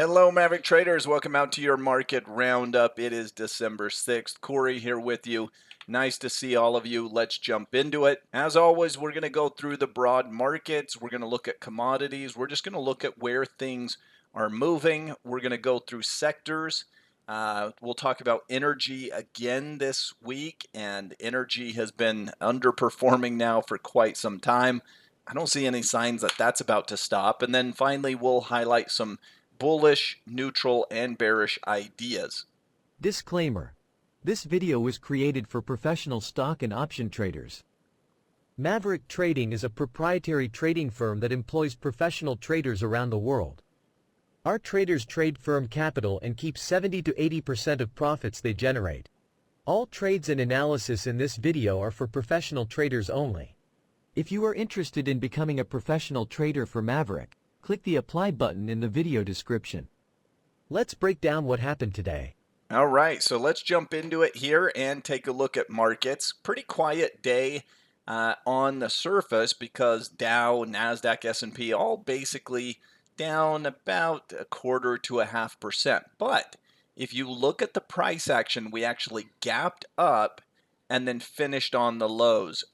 Hello, Maverick traders. Welcome out to your market roundup. It is December 6th. Corey here with you. Nice to see all of you. Let's jump into it. As always, we're going to go through the broad markets. We're going to look at commodities. We're just going to look at where things are moving. We're going to go through sectors. We'll talk about energy again this week, and energy has been underperforming now for quite some time. I don't see any signs that that's about to stop. And then finally, we'll highlight some bullish, neutral, and bearish ideas. Disclaimer. This video was created for professional stock and option traders. Maverick Trading is a proprietary trading firm that employs professional traders around the world. Our traders trade firm capital and keep 70 to 80% of profits they generate. All trades and analysis in this video are for professional traders only. If you are interested in becoming a professional trader for Maverick, click the apply button in the video description. Let's break down what happened today. All right, so let's jump into it here and take a look at markets. Pretty quiet day on the surface because Dow, NASDAQ, S&P all basically down about 1/4 to 0.5%. But if you look at the price action, we actually gapped up and then finished on the lows.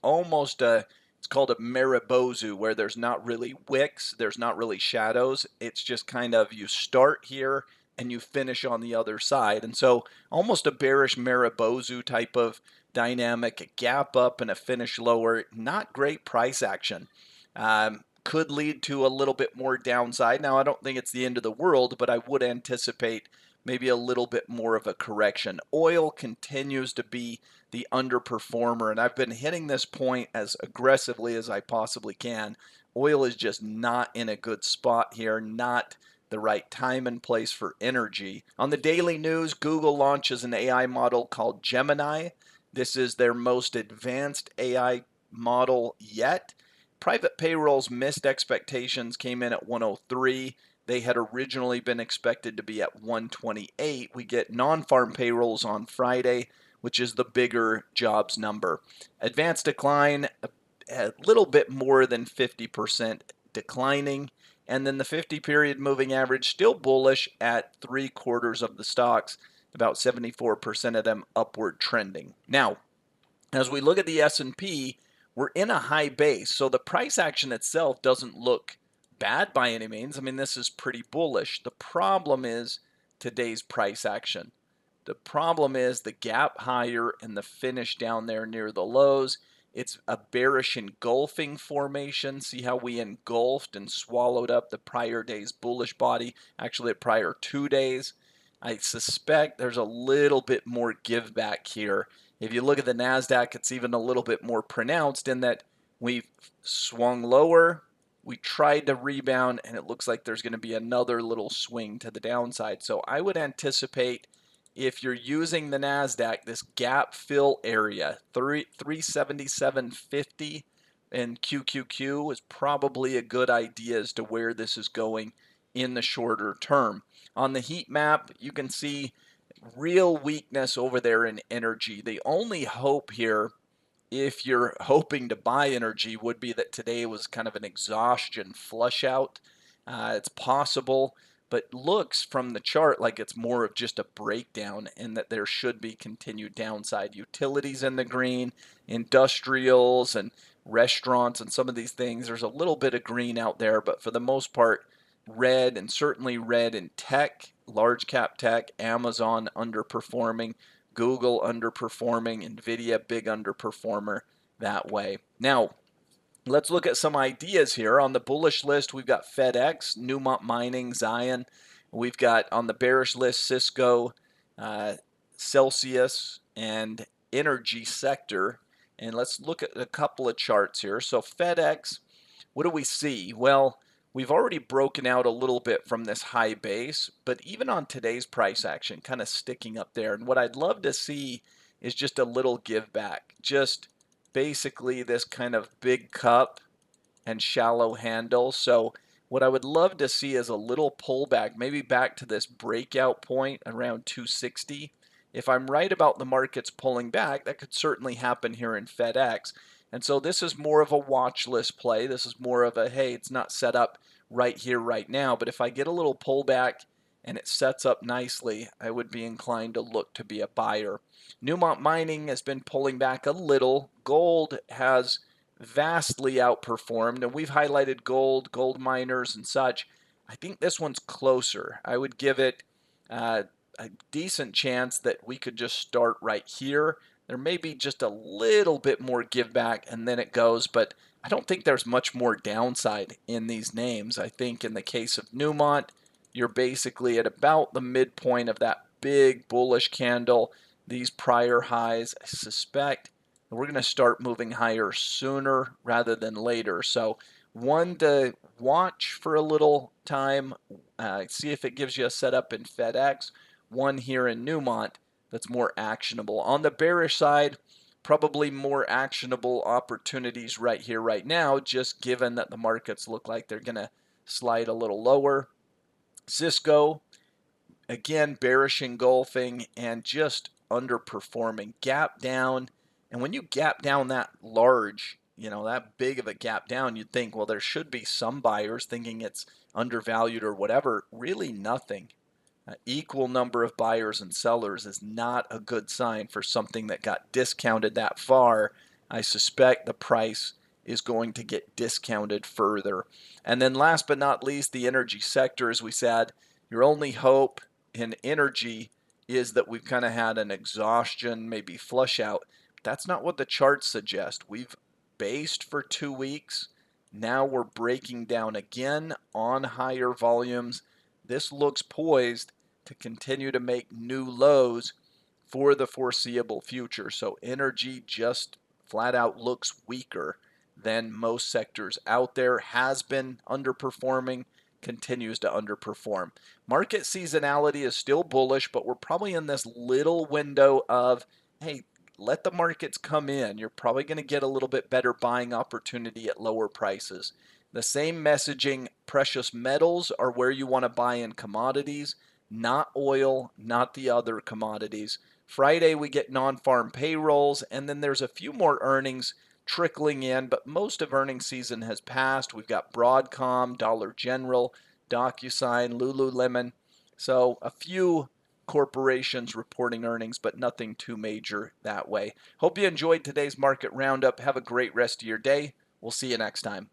It's called a Maribozu, where there's not really wicks, there's not really shadows. It's just kind of you start here and you finish on the other side. And so almost a bearish Maribozu type of dynamic, a gap up and a finish lower. Not great price action. Could lead to a little bit more downside. Now, I don't think it's the end of the world, but I would anticipate maybe a little bit more of a correction. Oil continues to be the underperformer, and I've been hitting this point as aggressively as I possibly can. Oil is just not in a good spot here, not the right time and place for energy. On the daily news, Google launches an AI model called Gemini. This is their most advanced AI model yet. Private payrolls missed expectations, came in at 103. They had originally been expected to be at 128. We get non-farm payrolls on Friday, which is the bigger jobs number. Advanced decline, a little bit more than 50% declining. And then the 50-period moving average still bullish at 3/4 of the stocks, about 74% of them upward trending. Now, as we look at the S&P, we're in a high base, so the price action itself doesn't look bad by any means. I mean, this is pretty bullish. The problem is today's price action. The problem is the gap higher and the finish down there near the lows. It's a bearish engulfing formation. See how we engulfed and swallowed up the prior day's bullish body, actually the prior 2 days. I suspect there's a little bit more give back here. If you look at the NASDAQ, it's even a little bit more pronounced in that we've swung lower, we tried to rebound, and it looks like there's going to be another little swing to the downside. So I would anticipate, if you're using the NASDAQ, this gap fill area, 377.50 and QQQ is probably a good idea as to where this is going in the shorter term. On the heat map, you can see real weakness over there in energy. The only hope here, if you're hoping to buy energy, would be that today was kind of an exhaustion flush out. It's possible, but looks from the chart like it's more of just a breakdown and that there should be continued downside. Utilities in the green, industrials and restaurants and some of these things, there's a little bit of green out there, but for the most part, red, and certainly red in tech, large cap tech, Amazon underperforming, Google underperforming, Nvidia big underperformer that way. Now, let's look at some ideas here. On the bullish list, we've got FedEx, Newmont Mining, Zion. We've got on the bearish list Cisco, Celsius, and energy sector. And let's look at a couple of charts here. So FedEx, what do we see? Well, we've already broken out a little bit from this high base, but even on today's price action, kind of sticking up there. And what I'd love to see is just a little give back. Just basically this kind of big cup and shallow handle. So what I would love to see is a little pullback, maybe back to this breakout point around 260. If I'm right about the markets pulling back, that could certainly happen here in FedEx. And so this is more of a watch list play. This is more of a, hey, it's not set up right here, right now. But if I get a little pullback and it sets up nicely, I would be inclined to look to be a buyer. Newmont Mining has been pulling back a little. Gold has vastly outperformed, and we've highlighted gold miners, and such. I think this one's closer. I would give it uh, a decent chance that we could just start right here. There may be just a little bit more give back and then it goes, but I don't think there's much more downside in these names. I think in the case of Newmont, you're basically at about the midpoint of that big bullish candle. These prior highs, I suspect we're going to start moving higher sooner rather than later. So one to watch for a little time, see if it gives you a setup in FedEx. One here in Newmont that's more actionable. On the bearish side, probably more actionable opportunities right here, right now, just given that the markets look like they're going to slide a little lower. Cisco, again, bearish engulfing and just underperforming. Gap down. And when you gap down that large, that big of a gap down, you'd think, well, there should be some buyers thinking it's undervalued or whatever. Really nothing. Equal number of buyers and sellers is not a good sign for something that got discounted that far. I suspect the price is going to get discounted further. And then last but not least, the energy sector, as we said, your only hope in energy is that we've kind of had an exhaustion, maybe flush out. That's not what the charts suggest. We've based for 2 weeks. Now we're breaking down again on higher volumes. This looks poised to continue to make new lows for the foreseeable future. So energy just flat out looks weaker than most sectors out there, has been underperforming, continues to underperform. Market seasonality is still bullish, but we're probably in this little window of, hey, let the markets come in. You're probably going to get a little bit better buying opportunity at lower prices. The same messaging, precious metals are where you want to buy in commodities, not oil, not the other commodities. Friday, we get non-farm payrolls, and then there's a few more earnings trickling in, but most of earnings season has passed. We've got Broadcom, Dollar General, DocuSign, Lululemon. So a few corporations reporting earnings, but nothing too major that way. Hope you enjoyed today's market roundup. Have a great rest of your day. We'll see you next time.